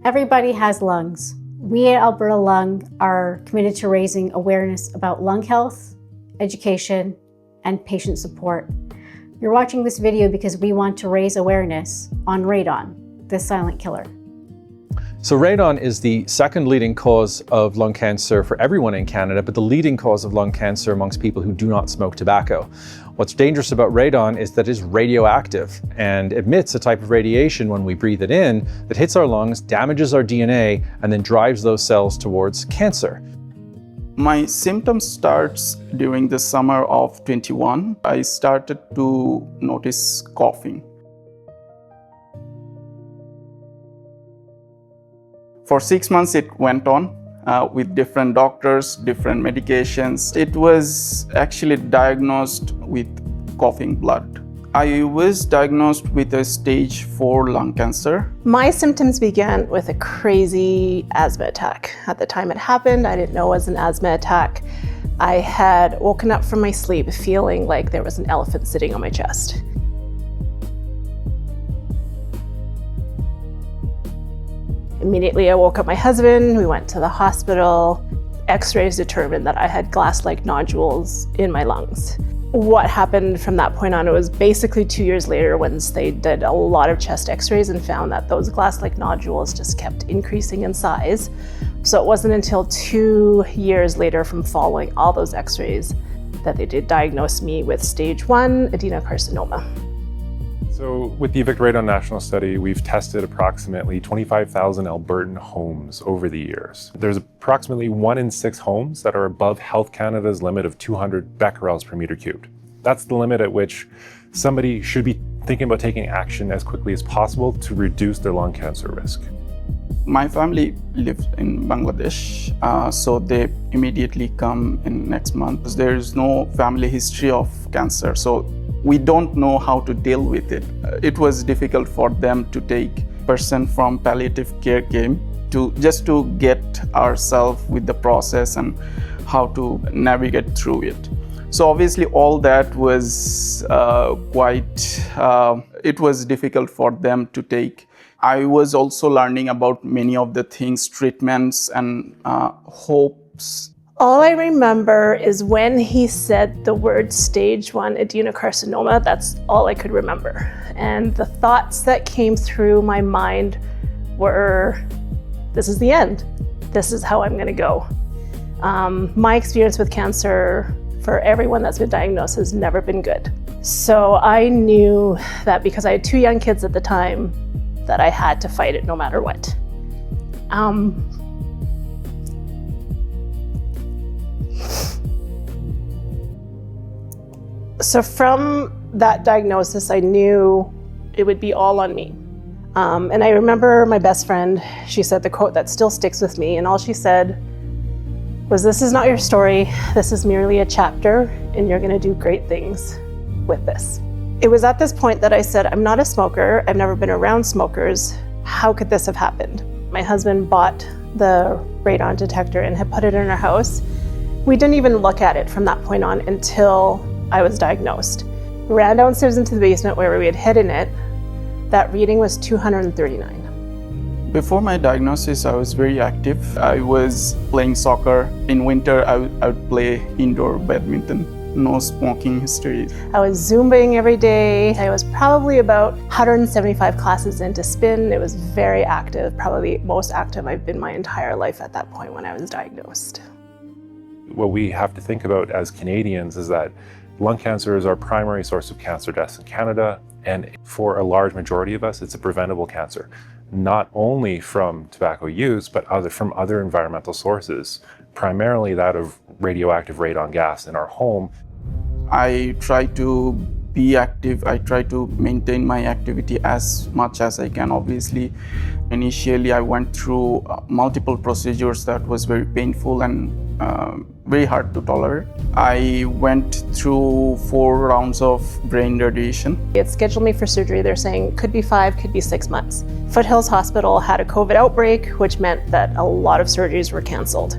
Everybody has lungs. We at Alberta Lung are committed to raising awareness about lung health, education, and patient support. You're watching this video because we want to raise awareness on radon, the silent killer. So radon is the second leading cause of lung cancer for everyone in Canada, but the leading cause of lung cancer amongst people who do not smoke tobacco. What's dangerous about radon is that it's radioactive and emits a type of radiation when we breathe it in that hits our lungs, damages our DNA, and then drives those cells towards cancer. My symptoms starts during the summer of 21. I started to notice coughing. For 6 months it went on with different doctors, different medications. It was actually diagnosed with coughing blood. I was diagnosed with a stage 4 lung cancer. My symptoms began with a crazy asthma attack. At the time it happened, I didn't know it was an asthma attack. I had woken up from my sleep feeling like there was an elephant sitting on my chest. Immediately I woke up my husband, we went to the hospital. X-rays determined that I had glass-like nodules in my lungs. What happened from that point on, it was basically 2 years later once they did a lot of chest X-rays and found that those glass-like nodules just kept increasing in size. So it wasn't until 2 years later from following all those X-rays that they did diagnose me with stage 1 adenocarcinoma. So with the Evict Radon national study, we've tested approximately 25,000 Albertan homes over the years. There's approximately 1 in 6 homes that are above Health Canada's limit of 200 becquerels per meter cubed. That's the limit at which somebody should be thinking about taking action as quickly as possible to reduce their lung cancer risk. My family lives in Bangladesh, so they immediately come in next month. There is no family history of cancer, so we don't know how to deal with it. It was difficult for them to take person from palliative care came to just to get ourselves with the process and how to navigate through it. So obviously all that was it was difficult for them to take. I was also learning about many of the things, treatments and hopes. All I remember is when he said the word stage 1 adenocarcinoma, that's all I could remember. And the thoughts that came through my mind were, this is the end. This is how I'm gonna go. My experience with cancer for everyone that's been diagnosed has never been good. So I knew that because I had 2 young kids at the time, that I had to fight it no matter what. So from that diagnosis, I knew it would be all on me. And I remember my best friend, she said the quote that still sticks with me, and all she said was, "This is not your story, this is merely a chapter, and you're gonna do great things with this." It was at this point that I said, I'm not a smoker, I've never been around smokers, how could this have happened? My husband bought the radon detector and had put it in our house. We didn't even look at it from that point on until I was diagnosed. Ran downstairs into the basement where we had hidden it. That reading was 239. Before my diagnosis, I was very active. I was playing soccer. In winter, I would play indoor badminton. No smoking history. I was Zumbaing every day. I was probably about 175 classes into spin. It was very active, probably the most active I've been my entire life at that point when I was diagnosed. What we have to think about as Canadians is that lung cancer is our primary source of cancer deaths in Canada, and for a large majority of us, it's a preventable cancer, not only from tobacco use, but from other environmental sources, primarily that of radioactive radon gas in our home. I try to be active. I try to maintain my activity as much as I can. Obviously, initially I went through multiple procedures that was very painful and very hard to tolerate. I went through 4 rounds of brain radiation. It scheduled me for surgery. They're saying could be 5, could be 6 months. Foothills Hospital had a COVID outbreak, which meant that a lot of surgeries were canceled.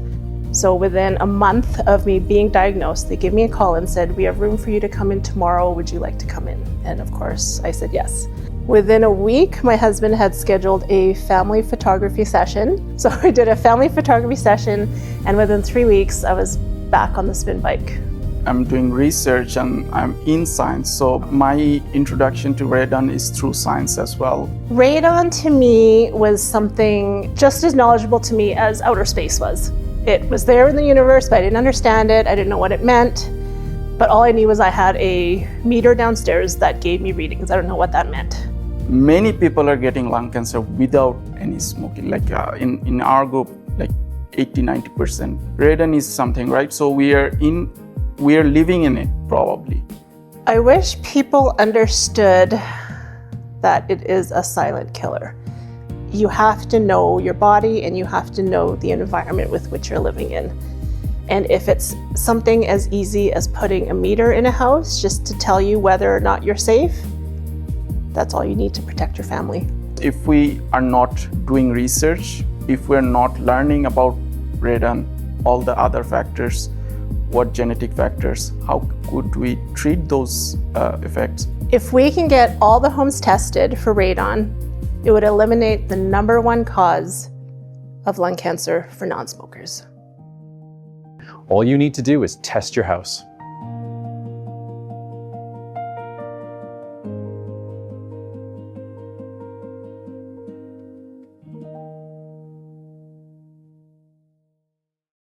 So within a month of me being diagnosed, they gave me a call and said, "We have room for you to come in tomorrow. Would you like to come in?" And of course, I said yes. Within a week, my husband had scheduled a family photography session. So I did a family photography session, and within 3 weeks, I was back on the spin bike. I'm doing research and I'm in science, so my introduction to radon is through science as well. Radon to me was something just as knowledgeable to me as outer space was. It was there in the universe, but I didn't understand it. I didn't know what it meant. But all I knew was I had a meter downstairs that gave me readings. I don't know what that meant. Many people are getting lung cancer without any smoking. Like in our group, like 80-90%. Radon is something, right? So we are living in it probably. I wish people understood that it is a silent killer. You have to know your body and you have to know the environment with which you're living in. And if it's something as easy as putting a meter in a house just to tell you whether or not you're safe, that's all you need to protect your family. If we are not doing research, if we're not learning about radon, all the other factors, what genetic factors, how could we treat those effects? If we can get all the homes tested for radon, it would eliminate the #1 cause of lung cancer for non-smokers. All you need to do is test your house.